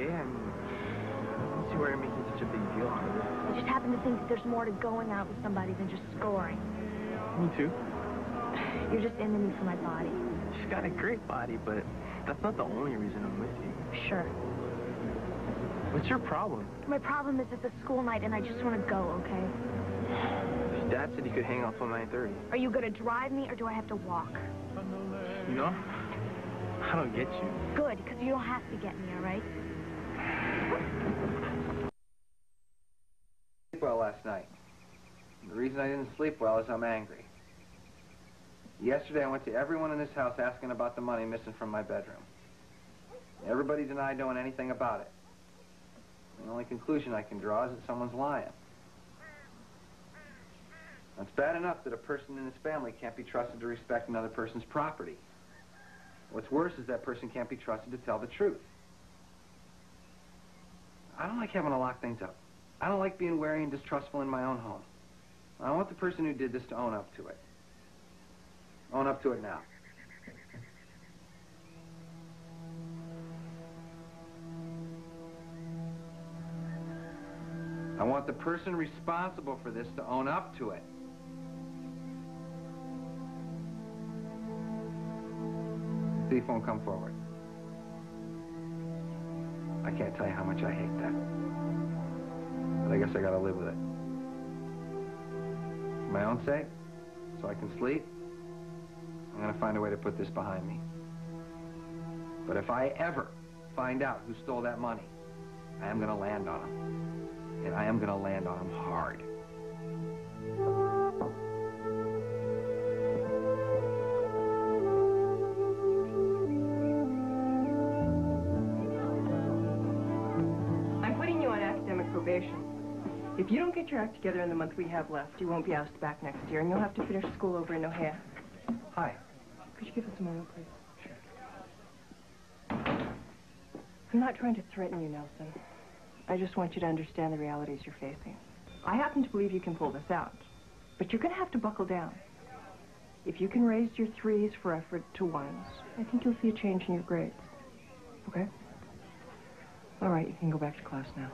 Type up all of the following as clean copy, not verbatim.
okay? I mean, I don't see why you're making such a big deal out of it. I just happen to think that there's more to going out with somebody than just scoring. Me too. You're just into me for my body. She's got a great body, but that's not the only reason I'm with you. Sure. What's your problem? My problem is it's a school night and I just want to go, okay? Dad said you could hang out till 9:30. Are you going to drive me or do I have to walk? You know, I don't get you. Good, because you don't have to get me, all right? Sleep well last night. The reason I didn't sleep well is I'm angry. Yesterday I went to everyone in this house asking about the money missing from my bedroom. Everybody denied knowing anything about it. The only conclusion I can draw is that someone's lying. It's bad enough that a person in his family can't be trusted to respect another person's property. What's worse is that person can't be trusted to tell the truth. I don't like having to lock things up. I don't like being wary and distrustful in my own home. I want the person who did this to own up to it. Own up to it now. I want the person responsible for this to own up to it. The thief won't come forward. I can't tell you how much I hate that. But I guess I gotta live with it. For my own sake, so I can sleep, I'm gonna find a way to put this behind me. But if I ever find out who stole that money, I am gonna land on him. And I am gonna land on him hard. I'm putting you on academic probation. If you don't get your act together in the month we have left, you won't be asked back next year, and you'll have to finish school over in O'Hare. Hi. Could you give us a moment, please? Sure. I'm not trying to threaten you, Nelson. I just want you to understand the realities you're facing. I happen to believe you can pull this out, but you're going to have to buckle down. If you can raise your 3s for effort to 1s, I think you'll see a change in your grades. Okay? All right, you can go back to class now.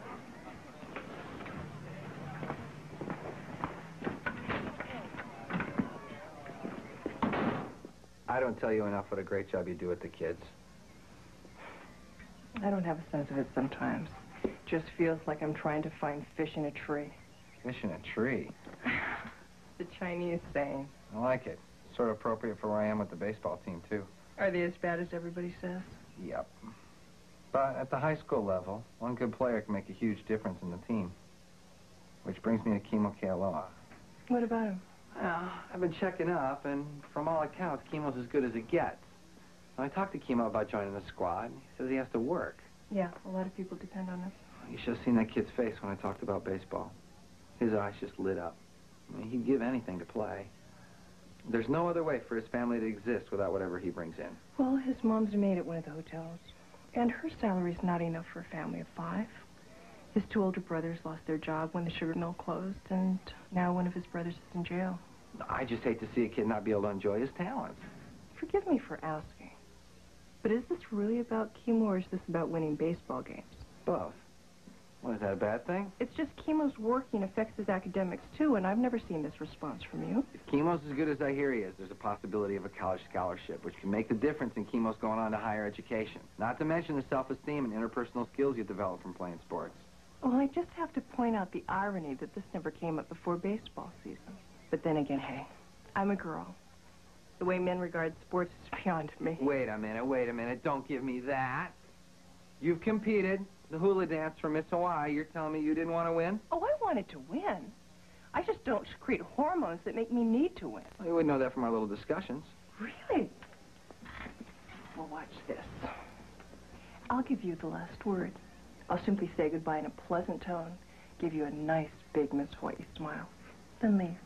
I don't tell you enough what a great job you do with the kids. I don't have a sense of it sometimes. It just feels like I'm trying to find fish in a tree. Fish in a tree? The Chinese saying. I like it. Sort of appropriate for where I am with the baseball team, too. Are they as bad as everybody says? Yep. But at the high school level, one good player can make a huge difference in the team. Which brings me to Kimo Kealoha. What about him? Well, I've been checking up, and from all accounts, Kimo's as good as it gets. When I talked to Kimo about joining the squad, he says he has to work. Yeah, a lot of people depend on us. You should have seen that kid's face when I talked about baseball. His eyes just lit up. I mean, he'd give anything to play. There's no other way for his family to exist without whatever he brings in. Well, his mom's a maid at one of the hotels, and her salary's not enough for a family of 5. His 2 older brothers lost their job when the sugar mill closed, and now one of his brothers is in jail. I just hate to see a kid not be able to enjoy his talents. Forgive me for asking, but is this really about Kimo, or is this about winning baseball games? Both. What, is that a bad thing? It's just Kimo's working affects his academics, too, and I've never seen this response from you. If Kimo's as good as I hear he is, there's a possibility of a college scholarship, which can make the difference in Kimo's going on to higher education. Not to mention the self-esteem and interpersonal skills you develop from playing sports. Well, I just have to point out the irony that this never came up before baseball season. But then again, hey, I'm a girl. The way men regard sports is beyond me. Wait a minute. Don't give me that. You've competed. The hula dance for Miss Hawaii. You're telling me you didn't want to win? Oh, I wanted to win. I just don't secrete hormones that make me need to win. Well, you wouldn't know that from our little discussions. Really? Well, watch this. I'll give you the last word. I'll simply say goodbye in a pleasant tone, give you a nice, big Miss Hawaii smile, then leave.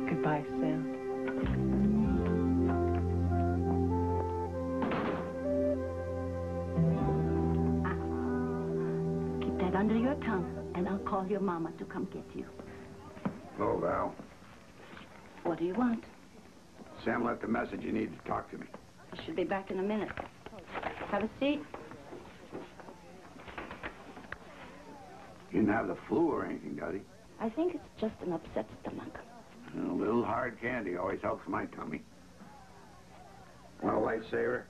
Goodbye, Sam. Keep that under your tongue, and I'll call your mama to come get you. Oh, Val. What do you want? Sam left a message. You need to talk to me. I should be back in a minute. Have a seat. He didn't have the flu or anything, does he? I think it's just an upset stomach. A little hard candy always helps my tummy. Want a lightsaber?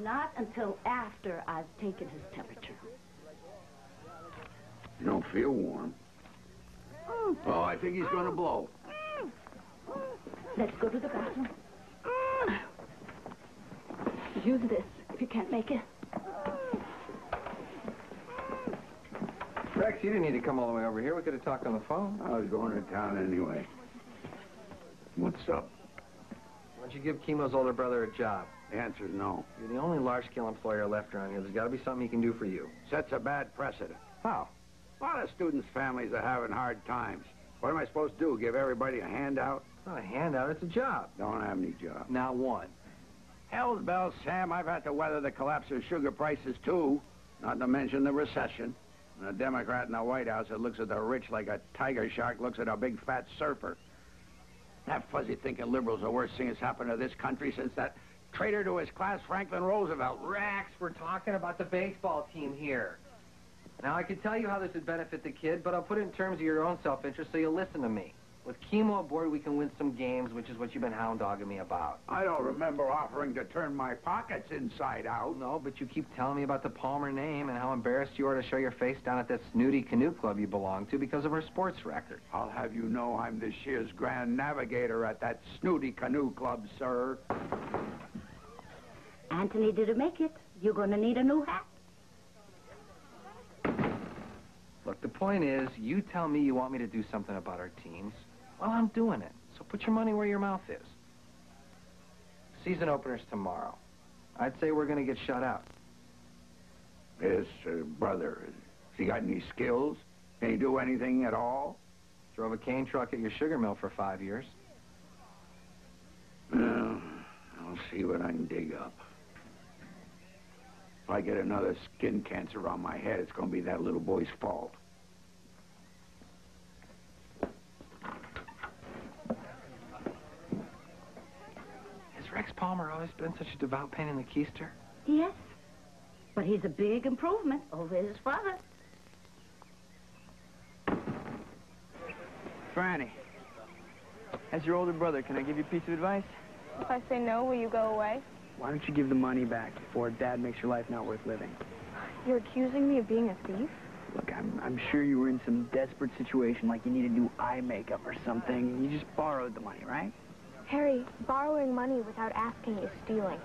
Not until after I've taken his temperature. You don't feel warm. Oh, I think he's going to blow. Let's go to the bathroom. Use this if you can't make it. Rex, you didn't need to come all the way over here. We could have talked on the phone. I was going to town anyway. What's up? Why don't you give Kimo's older brother a job? The answer's no. You're the only large-scale employer left around here. There's got to be something he can do for you. Sets a bad precedent. How? A lot of students' families are having hard times. What am I supposed to do, give everybody a handout? It's not a handout, it's a job. Don't have any job. Not one. Hell's bells, Sam. I've had to weather the collapse of sugar prices, too. Not to mention the recession. And a Democrat in the White House that looks at the rich like a tiger shark looks at a big fat surfer. That fuzzy-thinking liberals are the worst thing that's happened to this country since that traitor to his class, Franklin Roosevelt. Rex, we're talking about the baseball team here. Now, I could tell you how this would benefit the kid, but I'll put it in terms of your own self-interest so you'll listen to me. With Kimo aboard, we can win some games, which is what you've been hound-dogging me about. I don't remember offering to turn my pockets inside out. No, but you keep telling me about the Palmer name and how embarrassed you are to show your face down at that snooty canoe club you belong to because of her sports record. I'll have you know I'm this year's grand navigator at that snooty canoe club, sir. Anthony didn't make it. You're going to need a new hat. Look, the point is, you tell me you want me to do something about our teams. Well, I'm doing it. So put your money where your mouth is. Season opener's tomorrow. I'd say we're going to get shut out. His brother, has he got any skills? Can he do anything at all? Drove a cane truck at your sugar mill for 5 years. Well, I'll see what I can dig up. If I get another skin cancer on my head, it's going to be that little boy's fault. Has Rex Palmer always been such a devout pain in the keister? Yes, but he's a big improvement over his father. Franny, as your older brother, can I give you a piece of advice? If I say no, will you go away? Why don't you give the money back before Dad makes your life not worth living? You're accusing me of being a thief? Look, I'm sure you were in some desperate situation, like you needed new eye makeup or something. You just borrowed the money, right? Harry, borrowing money without asking is stealing.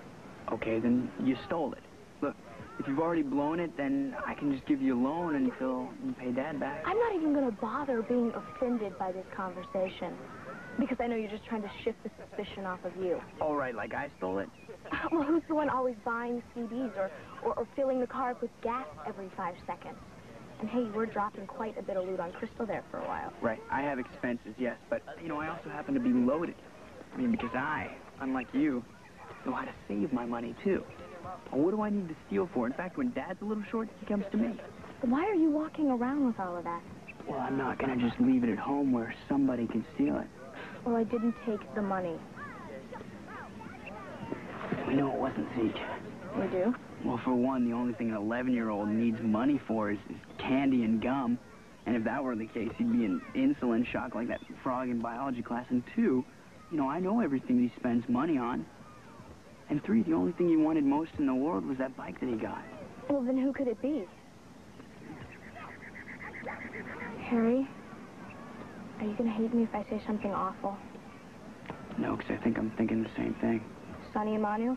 Okay, then you stole it. Look, if you've already blown it, then I can just give you a loan until you pay Dad back. I'm not even going to bother being offended by this conversation, because I know you're just trying to shift the suspicion off of you. All right, like I stole it? Well, who's the one always buying CDs or filling the car up with gas every 5 seconds? And hey, we're dropping quite a bit of loot on Crystal there for a while. Right, I have expenses, yes, but, you know, I also happen to be loaded. I mean, because I, unlike you, know how to save my money, too. Well, what do I need to steal for? In fact, when Dad's a little short, he comes to me. Why are you walking around with all of that? Well, I'm not going to just leave it at home where somebody can steal it. Well, I didn't take the money. We know it wasn't Zeke. You do? Well, for one, the only thing an 11-year-old needs money for is candy and gum. And if that were the case, he'd be in insulin shock like that frog in biology class. And two, you know, I know everything he spends money on. And three, the only thing he wanted most in the world was that bike that he got. Well, then who could it be? Harry, are you going to hate me if I say something awful? No, because I think I'm thinking the same thing. Sonny and Manu?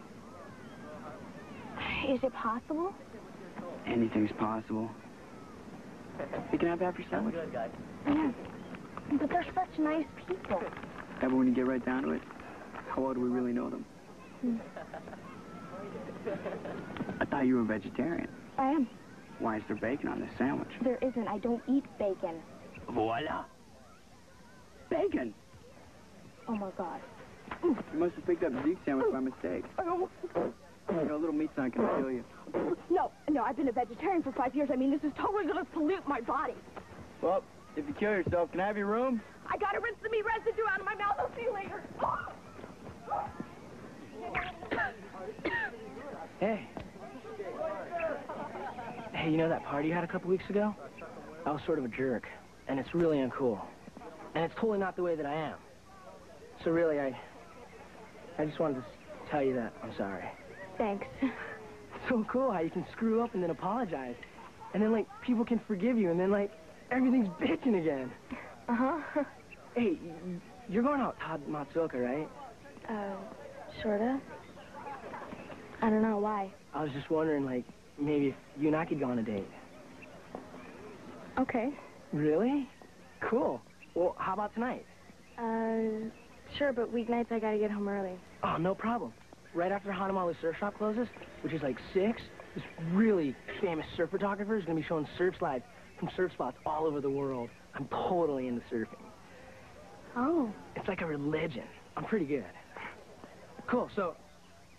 Is it possible? Anything's possible. You can have half your sandwich. Yeah, but they're such nice people. Yeah, but when you get right down to it, how well do we really know them? I thought you were a vegetarian. I am. Why is there bacon on this sandwich? There isn't. I don't eat bacon. Voila. Bacon! Oh, my God. You must have picked up Zeke's sandwich by mistake. You know, a little meat's not going to kill you. No, I've been a vegetarian for 5 years. I mean, this is totally going to pollute my body. Well, if you kill yourself, can I have your room? I got to rinse the meat residue out of my mouth. I'll see you later. Hey. Hey, you know that party you had a couple weeks ago? I was sort of a jerk, and it's really uncool. And it's totally not the way that I am. So really, I just wanted to tell you that I'm sorry. Thanks. It's so cool how you can screw up and then apologize. And then, like, people can forgive you, and then, like, everything's bitching again. Uh-huh. Hey, you're going out with Todd Matsuoka, right? Sorta. I don't know, why? I was just wondering, like, maybe if you and I could go on a date. Okay. Really? Cool. Well, how about tonight? Sure, but weeknights I gotta get home early. Oh, no problem. Right after Hanamalu Surf Shop closes, which is like 6, this really famous surf photographer is going to be showing surf slides from surf spots all over the world. I'm totally into surfing. Oh. It's like a religion. I'm pretty good. Cool, so,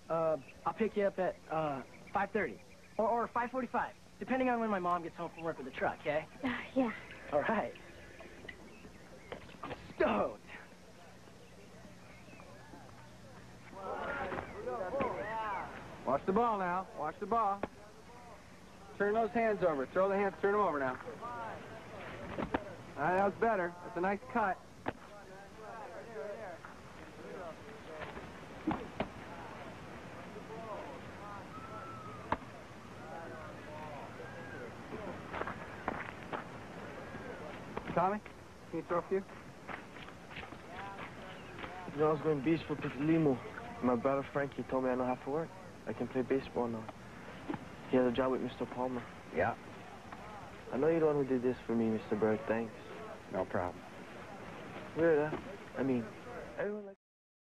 I'll pick you up at, 5:30. Or 5:45, depending on when my mom gets home from work with the truck, okay? Yeah. All right. I'm stoked. Watch the ball now. Watch the ball. Turn those hands over. Throw the hands, turn them over now. All right, that was better. That's a nice cut. Tommy, can you throw a few? You know, I was going baseball to Limo. My brother Frankie told me I don't have to work. I can play baseball now. He has a job with Mr. Palmer. Yeah. I know you're the one who did this for me, Mr. Bird. Thanks. No problem. Weird, huh? I mean, everyone...